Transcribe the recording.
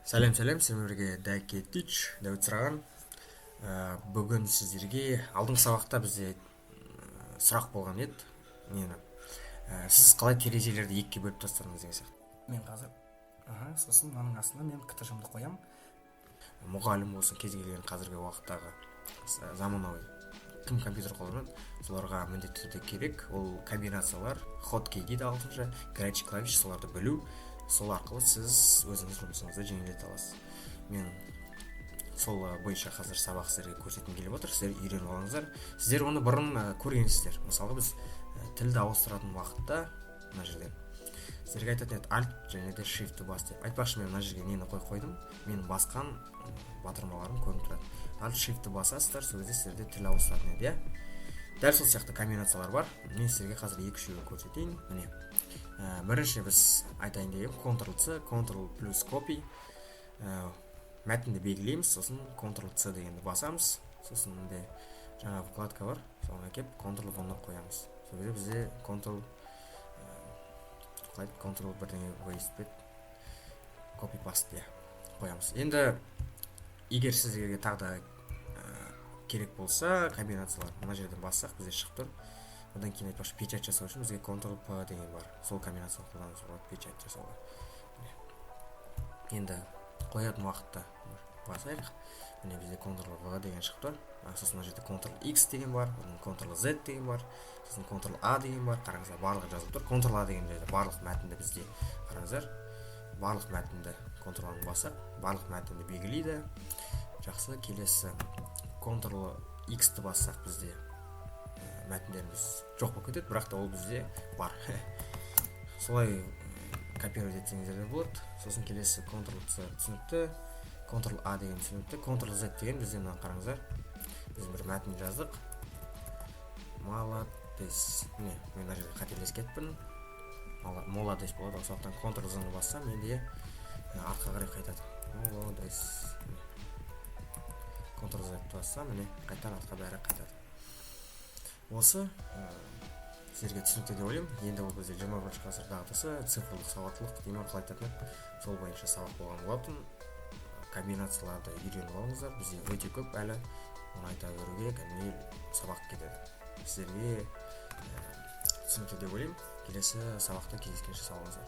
Сәлем, сіздерге Дәке Тич, Дәуіт Сұраған. Бүгін сіздерге алдыңғы сабақта бізде сұрақ болған еді. Нені? Сіз қалай терезелерді екіге бөліп тастадыңыз деген сияқты. Мен қазір сосын мынаның астына мен ктж-ымды қоямын. Мұғалім болсын, кез келген қазіргі уақыттағы заманауи кім компьютер қолданады, соларға міндетті түрде керек. Ол комбинациялар, хоткей дейді ағылшынша, горячий клавиш, соларды білу. Сол арқылы сіз өзіңіз жұмысыңызды жеңілдете аласыз. Мен сол бойынша қазір сабақ сіздерге көрсеткім келіп отыр. Сіздер үйреніп алыңыздар. Сіздер оны бұрын көргенсіздер. Мысалға біз тілді ауыстыратын уақытта мына жерде сіздерге айтатын еді Alt және де Shift бас деп. Айтпақшы, мен мына жерге нені қойдым. Менің басқан батырмаларым көрініп тұрады. Alt Shift басасыздар, сол кезде сіздерде тіл ауыстыратын еді, дәл сол сияқты комбинациялар бар. Мен сіздерге қазір екі-үшеуін көрсетейін. Міне. Бірінші біз айтайын дегенім Ctrl-C, Ctrl плюс Copy. Мәтінді белгілейміз, сосын Ctrl-C дегенді басамыз. Сосын мінде жаңа вкладка бар, соған әкеп Ctrl-V қоямыз. Сол кезде бізде Ctrl бірдеңе waste copy paste қоямыз. Енді егер сіздерге тағы да керек болса, комбинациялар мына жерден бассақ бізде шығып тұр. Одан кейін айтпақшы печать жасау үшін бізге Ctrl-P деген бар. Сол комбинацияны қолдануға болады печать жасауға. Енді қоятын уақытта басайық. Міне бізде Ctrl-V деген шығып тұр. Сосын мына жерде Ctrl-X деген бар, одан Ctrl-Z деген бар, сосын Ctrl-A деген бар. Қараңыздар, барлығы жазылып тұр. Ctrl-A деген жерде барлық мәтінді бізде қараңыздар. Барлық мәтінді Ctrl-аны басақ, барлық мәтінді белгілейді. Жақсы, келесі Ctrl-X-ті бассақ бізде мәтіндеріміз жоқ болып кетеді, бірақ та ол бізде бар. Солай копировать етсеңіздер де болады. Сосын келесі Ctrl-C түсінікті, Ctrl-A деген түсінікті, Ctrl-Z деген бізде мына қараңыздар. Біз бір мәтін жаздық. Молодец. Міне, мен мына жерде қателесіп кеттім. Молодец болады. Сондықтан Ctrl-Z-ны бассам, менде артқа қарай қайтады. Молодец. Ctrl-Z-ті бассам, міне қайтадан артқа бәрі қайтады. Осы сіздерге түсінікті деп ойлаймын. Енді ол бізде 21 ғасыр дағдысы, цифрлық сауаттылық деймін, қалай айтатын, сол бойынша сабақ болған болатын. Комбинацияларды үйреніп алыңыздар. Бізде өте көп әлі, оны айта беруге кәдімгі сабақ кетеді. Сіздерге түсінікті деп ойлаймын. Келесі сабақта кездескенше сау болыңыздар.